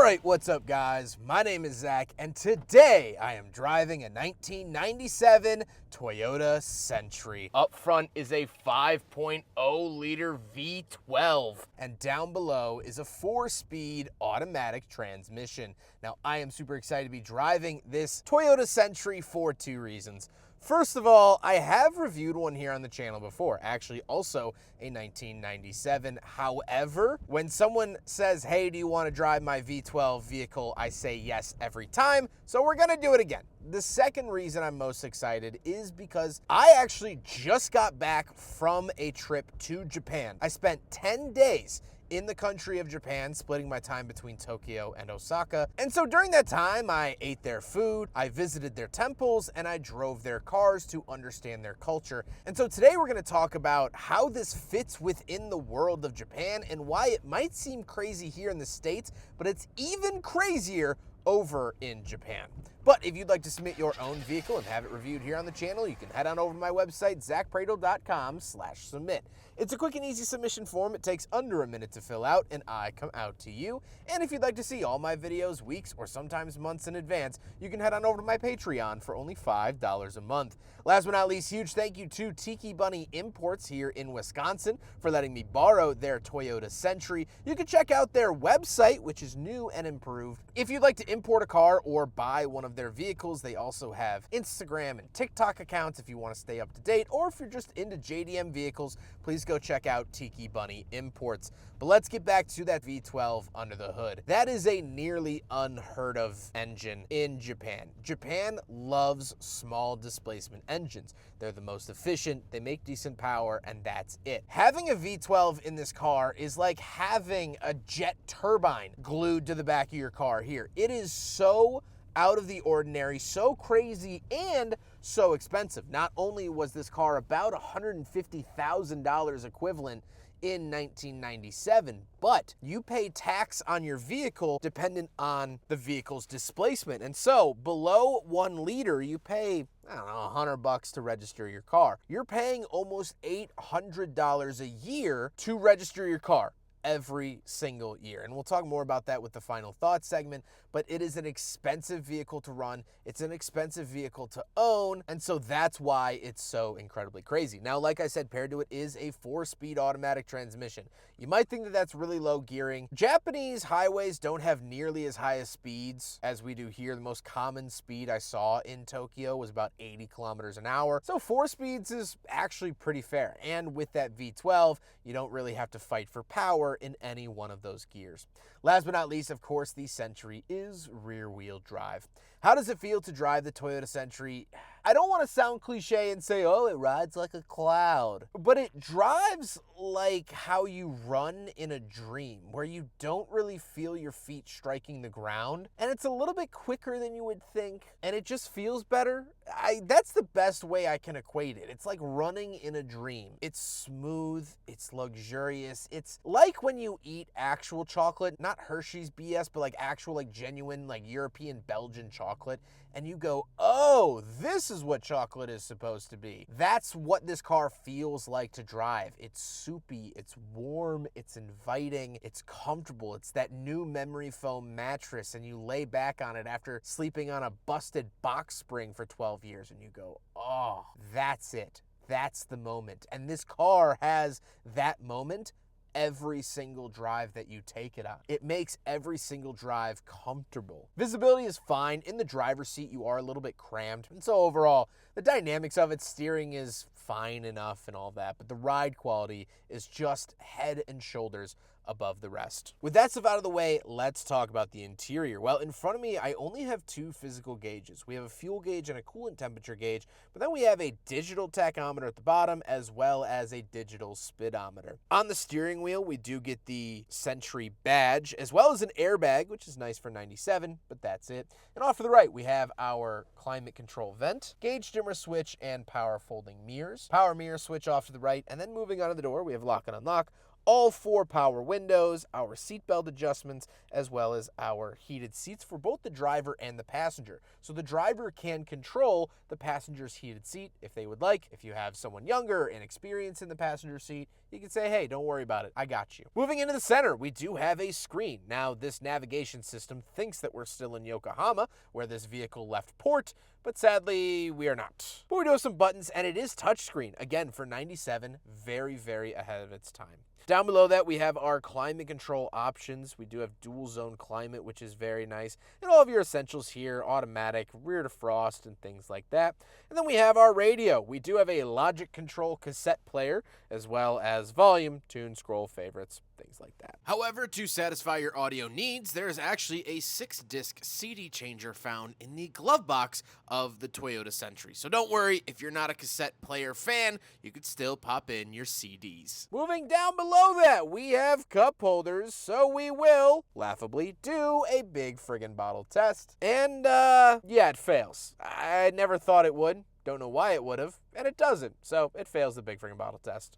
Alright, what's up guys? My name is Zach, and today I am driving a 1997 Toyota Century. Up front is a 5.0 liter V12, and down below is a 4-speed automatic transmission. Now, I am super excited to be driving this Toyota Century for two reasons. First of all, I have reviewed one here on the channel before, actually also a 1997. However, when someone says, hey, do you want to drive my V12 vehicle, I say yes every time, so we're gonna do it again. The second reason I'm most excited is because I actually just got back from a trip to Japan. I spent 10 days in the country of Japan, splitting my time between Tokyo and Osaka. And so during that time, I ate their food, I visited their temples, and I drove their cars to understand their culture. And so today we're gonna talk about how this fits within the world of Japan and why it might seem crazy here in the States, but it's even crazier over in Japan. But if you'd like to submit your own vehicle and have it reviewed here on the channel, you can head on over to my website, zackpradel.com/submit. It's a quick and easy submission form. It takes under a minute to fill out, and I come out to you. And if you'd like to see all my videos weeks or sometimes months in advance, you can head on over to my Patreon for only $5 a month. Last but not least, huge thank you to Tiki Bunny Imports here in Wisconsin for letting me borrow their Toyota Century. You can check out their website, which is new and improved. If you'd like to import a car or buy one of their vehicles, they also have Instagram and TikTok accounts if you want to stay up to date, or if you're just into JDM vehicles, please go check out Tiki Bunny Imports. But let's get back to that V12 under the hood. That is a nearly unheard of engine in Japan. Japan loves small displacement engines. They're the most efficient, they make decent power, and that's it. Having a V12 in this car is like having a jet turbine glued to the back of your car here. It is so out of the ordinary, so crazy, and so expensive. Not only was this car about $150,000 equivalent in 1997, but you pay tax on your vehicle dependent on the vehicle's displacement. And so below 1 liter, you pay, I don't know, $100 to register your car. You're paying almost $800 a year to register your car every single year. And we'll talk more about that with the final thoughts segment, but it is an expensive vehicle to run. It's an expensive vehicle to own. And so that's why it's so incredibly crazy. Now, like I said, paired to it is a 4-speed automatic transmission. You might think that that's really low gearing. Japanese highways don't have nearly as high as speeds as we do here. The most common speed I saw in Tokyo was about 80 kilometers an hour. So 4 speeds is actually pretty fair. And with that V12, you don't really have to fight for power in any one of those gears. Last but not least, of course, the Century is rear-wheel drive. How does it feel to drive the Toyota Century? I don't want to sound cliche and say, oh, it rides like a cloud, but it drives like how you run in a dream, where you don't really feel your feet striking the ground, and it's a little bit quicker than you would think, and it just feels better. That's the best way I can equate it. It's like running in a dream. It's smooth, it's luxurious. It's like when you eat actual chocolate, not Hershey's BS, but like actual, like genuine, like European Belgian chocolate, and you go, oh, this is what chocolate is supposed to be. That's what this car feels like to drive. It's soupy, it's warm, it's inviting, it's comfortable. It's that new memory foam mattress, and you lay back on it after sleeping on a busted box spring for 12 years, and you go, oh, that's it. That's the moment. And this car has that moment every single drive that you take it on. It makes every single drive comfortable. Visibility is fine. In the driver's seat, you are a little bit cramped. And so overall, the dynamics of it, steering is fine enough and all that, but the ride quality is just head and shoulders above the rest. With that stuff out of the way, let's talk about the interior. Well, in front of me, I only have 2 physical gauges. We have a fuel gauge and a coolant temperature gauge, but then we have a digital tachometer at the bottom, as well as a digital speedometer. On the steering wheel, we do get the Century badge, as well as an airbag, which is nice for 97, but that's it. And off to the right, we have our climate control vent, gauge dimmer switch, and power folding mirrors. Power mirror switch off to the right, and then moving on to the door, we have lock and unlock. all 4 power windows, our seatbelt adjustments, as well as our heated seats for both the driver and the passenger. So the driver can control the passenger's heated seat if they would like. If you have someone younger and experienced in the passenger seat, you can say, hey, don't worry about it, I got you. Moving into the center, we do have a screen. Now, this navigation system thinks that we're still in Yokohama, where this vehicle left port, but sadly, we are not. But we do have some buttons, and it is touchscreen. Again, for 97, very, very ahead of its time. Down below that, we have our climate control options. We do have dual zone climate, which is very nice. And all of your essentials here, automatic, rear defrost, and things like that. And then we have our radio. We do have a Logic Control cassette player, as well as volume, tune, scroll, favorites, things like that. However, to satisfy your audio needs, there is actually a 6-disc CD changer found in the glove box of the Toyota Century. So don't worry, if you're not a cassette player fan, you could still pop in your CDs. Moving down below that, we have cup holders, so we will, laughably, do a big friggin' bottle test. And, yeah, it fails. I never thought it would. Don't know why it would have, and it doesn't. So it fails the big friggin' bottle test.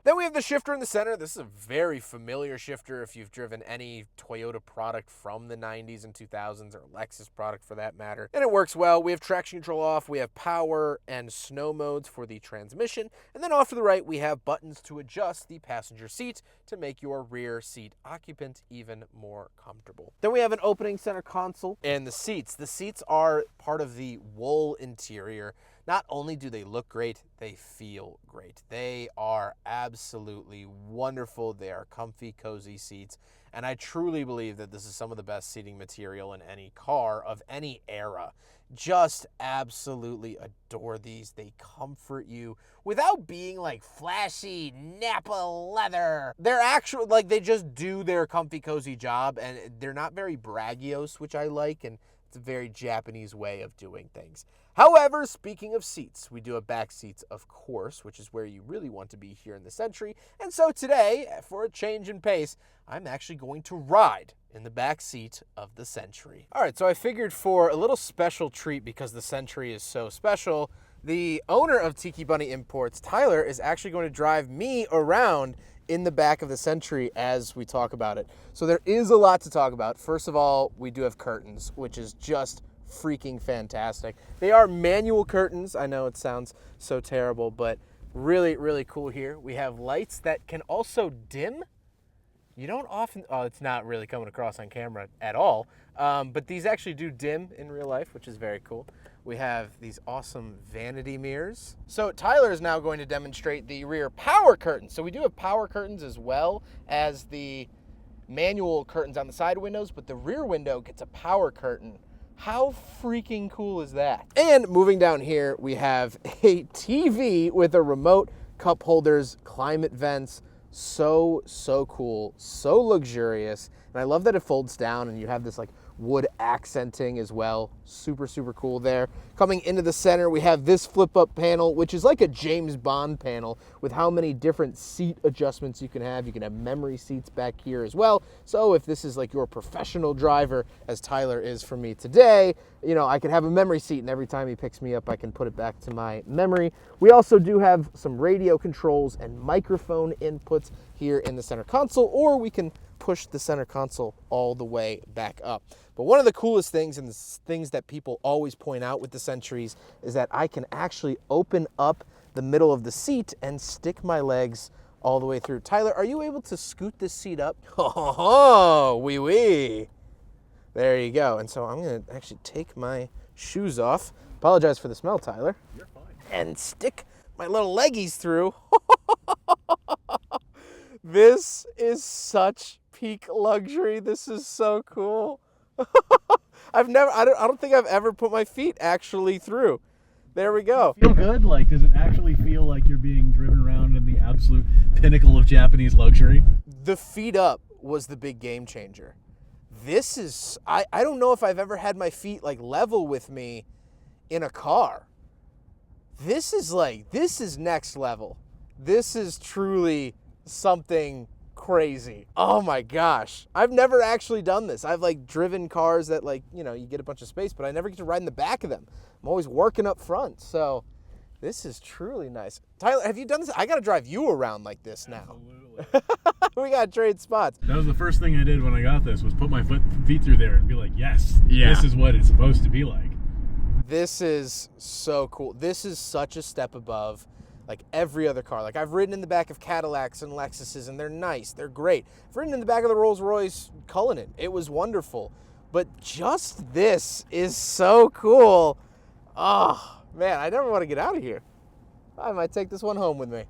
Then we have the shifter in the center. This is a very familiar shifter if you've driven any Toyota product from the 90s and 2000s, or Lexus product for that matter. And it works well. We have traction control off. We have power and snow modes for the transmission. And then off to the right, we have buttons to adjust the passenger seat to make your rear seat occupant even more comfortable. Then we have an opening center console and the seats. The seats are part of the wool interior. Not only do they look great, they feel great. They are absolutely wonderful. They are comfy, cozy seats. And I truly believe that this is some of the best seating material in any car of any era. Just absolutely adore these. They comfort you without being like flashy Napa leather. They're actually like, they just do their comfy, cozy job, and they're not very braggiose, which I like, and it's a very Japanese way of doing things. However, speaking of seats, we do have back seats, of course, which is where you really want to be here in the Century. And so today, for a change in pace, I'm actually going to ride in the back seat of the Century. All right, so I figured for a little special treat, because the Century is so special, the owner of Tiki Bunny Imports, Tyler, is actually going to drive me around in the back of the Century as we talk about it. So there is a lot to talk about. First of all, we do have curtains, which is just freaking fantastic. They are manual curtains. I know it sounds so terrible, but really, really cool here. We have lights that can also dim. You don't often, oh, it's not really coming across on camera at all, but these actually do dim in real life, which is very cool. We have these awesome vanity mirrors. So Tyler is now going to demonstrate the rear power curtains. So we do have power curtains as well as the manual curtains on the side windows, but the rear window gets a power curtain. How freaking cool is that? And moving down here, we have a TV with a remote, cup holders, climate vents. So cool, so luxurious. And I love that it folds down and you have this like wood accenting as well. Super cool there. Coming into the center, we have this flip-up panel, which is like a James Bond panel with how many different seat adjustments you can have. You can have memory seats back here as well. So if this is like your professional driver, as Tyler is for me today, you know, I can have a memory seat, and every time he picks me up, I can put it back to my memory. We also do have some radio controls and microphone inputs here in the center console, or we can push the center console all the way back up. But one of the coolest things, and the things that people always point out with the Centuries, is that I can actually open up the middle of the seat and stick my legs all the way through. Tyler, are you able to scoot this seat up? Oh, wee. There you go. And so I'm going to actually take my shoes off. Apologize for the smell, Tyler. You're fine. And stick my little leggies through. This is such peak luxury. This is so cool. I don't think I've ever put my feet actually through. There we go. Feel good? Like, does it actually feel like you're being driven around in the absolute pinnacle of Japanese luxury? The feet up was the big game changer. This is, I don't know if I've ever had my feet like level with me in a car. This is next level. This is truly something crazy. Oh my gosh. I've never actually done this. I've like driven cars that like, you know, you get a bunch of space, but I never get to ride in the back of them. I'm always working up front. So This is truly nice. Tyler, have you done this? I got to drive you around like this now. Absolutely. We got to trade spots. That was the first thing I did when I got this, was put my feet through there and be like, yes, Yeah. this is what it's supposed to be like. This is so cool. This is such a step above like every other car. Like, I've ridden in the back of Cadillacs and Lexuses, and they're nice. They're great. I've ridden in the back of the Rolls-Royce Cullinan. It was wonderful. But just this is so cool. Oh, man, I never want to get out of here. I might take this one home with me.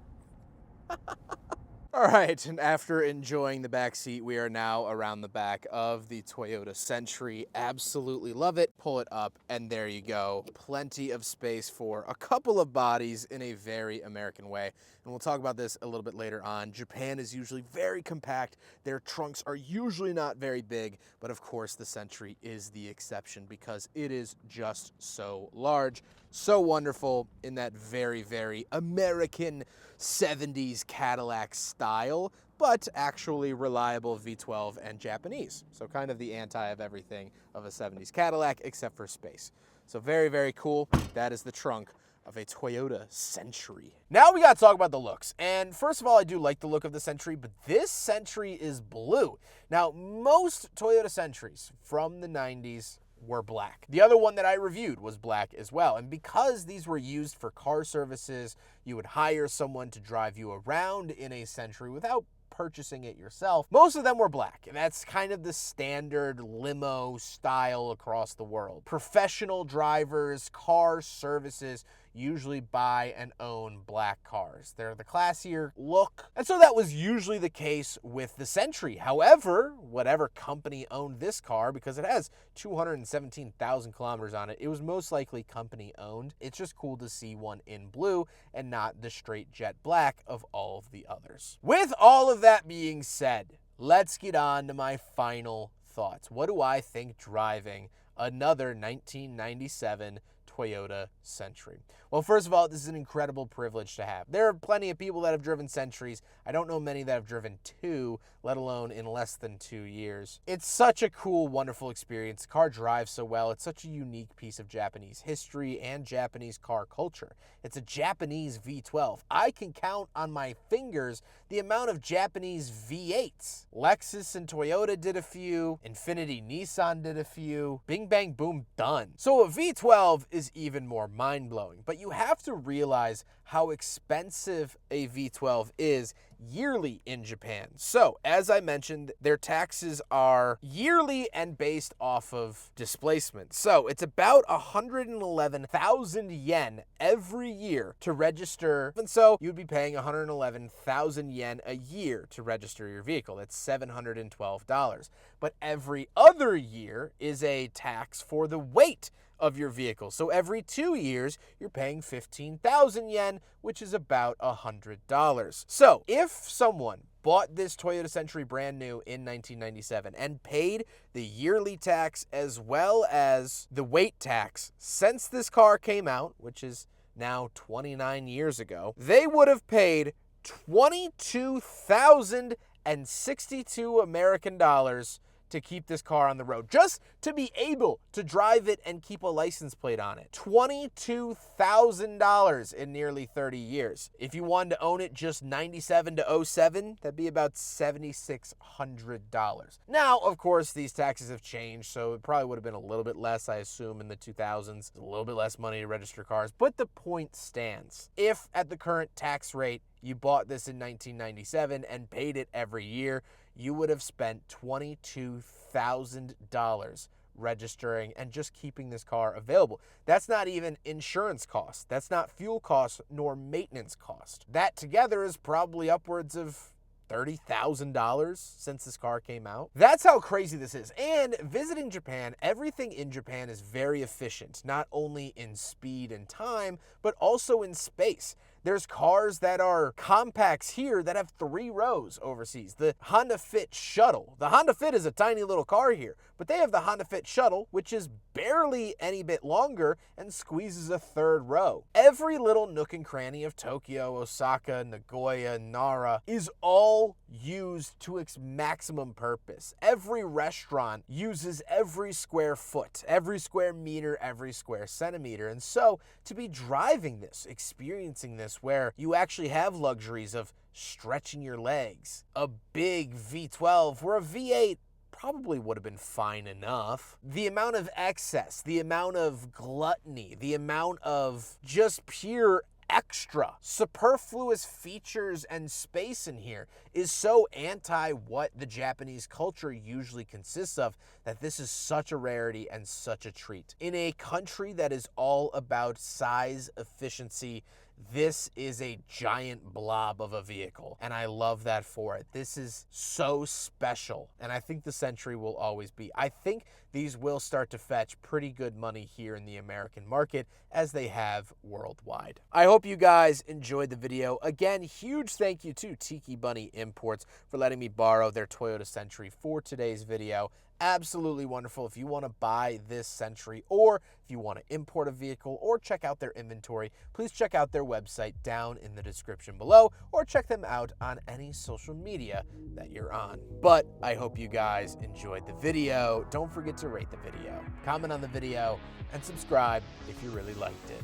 All right, and after enjoying the back seat, we are now around the back of the Toyota Century. Absolutely love it. Pull it up, and there you go. Plenty of space for a couple of bodies in a very American way. And we'll talk about this a little bit later on. Japan is usually very compact. Their trunks are usually not very big, but of course the Century is the exception because it is just so large, so wonderful in that very, very American 70s Cadillac style, but actually reliable V12 and Japanese. So kind of the anti of everything of a 70s Cadillac except for space. So very, very cool. That is the trunk of a Toyota Century. Now we gotta talk about the looks. And first of all, I do like the look of the Century, but this Century is blue. Now, most Toyota Centuries from the 90s were black. The other one that I reviewed was black as well. And because these were used for car services, you would hire someone to drive you around in a Century without purchasing it yourself. Most of them were black, and that's kind of the standard limo style across the world. Professional drivers, car services usually buy and own black cars. They're the classier look, and so that was usually the case with the Century. However, whatever company owned this car, because it has 217,000 kilometers on it, it was most likely company owned. It's just cool to see one in blue and not the straight jet black of all of the others. With all of that being said, let's get on to my final thoughts. What do I think driving another 1997 Toyota Century? Well, first of all, this is an incredible privilege to have. There are plenty of people that have driven Centuries. I don't know many that have driven two, let alone in less than 2 years. It's such a cool, wonderful experience. The car drives so well. It's such a unique piece of Japanese history and Japanese car culture. It's a Japanese V12. I can count on my fingers the amount of Japanese V8s. Lexus and Toyota did a few. Infiniti Nissan did a few. Bing, bang, boom, done. So a V12 is even more mind-blowing. But you have to realize how expensive a V12 is yearly in Japan. So, as I mentioned, their taxes are yearly and based off of displacement. So, it's about 111,000 yen every year to register. And so, you'd be paying 111,000 yen a year to register your vehicle. That's $712. But every other year is a tax for the weight of your vehicle. So every 2 years, you're paying 15,000 yen, which is about $100. So if someone bought this Toyota Century brand new in 1997 and paid the yearly tax as well as the weight tax since this car came out, which is now 29 years ago, they would have paid 22,062 American dollars to keep this car on the road, just to be able to drive it and keep a license plate on it. $22,000 in nearly 30 years. If you wanted to own it just 97 to 07, that'd be about $7,600. Now, of course, these taxes have changed, so it probably would have been a little bit less, I assume, in the 2000s. A little bit less money to register cars, but the point stands. If at the current tax rate, you bought this in 1997 and paid it every year, you would have spent $22,000 registering and just keeping this car available. That's not even insurance cost. That's not fuel cost nor maintenance cost. That together is probably upwards of $30,000 since this car came out. That's how crazy this is. And visiting Japan, everything in Japan is very efficient, not only in speed and time, but also in space. There's cars that are compacts here that have 3 rows overseas. The Honda Fit Shuttle. The Honda Fit is a tiny little car here, but they have the Honda Fit Shuttle, which is barely any bit longer and squeezes a 3rd row. Every little nook and cranny of Tokyo, Osaka, Nagoya, Nara is all used used to its maximum purpose. Every restaurant uses every square foot, every square meter, every square centimeter. And so to be driving this, experiencing this, where you actually have luxuries of stretching your legs, a big V12 where a V8 probably would have been fine enough. The amount of excess, the amount of gluttony, the amount of just pure extra superfluous features and space in here is so anti what the Japanese culture usually consists of that this is such a rarity and such a treat. In a country that is all about size, efficiency, this is a giant blob of a vehicle, and I love that for it. This is so special, and I think the Century will always be. I think these will start to fetch pretty good money here in the American market as they have worldwide. I hope you guys enjoyed the video. Again, huge thank you to Tiki Bunny Imports for letting me borrow their Toyota Century for today's video. Absolutely wonderful. If you want to buy this Century, or if you want to import a vehicle or check out their inventory, please check out their website down in the description below, or check them out on any social media that you're on. But I hope you guys enjoyed the video. Don't forget to rate the video, comment on the video, and subscribe if you really liked it.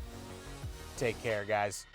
Take care, guys.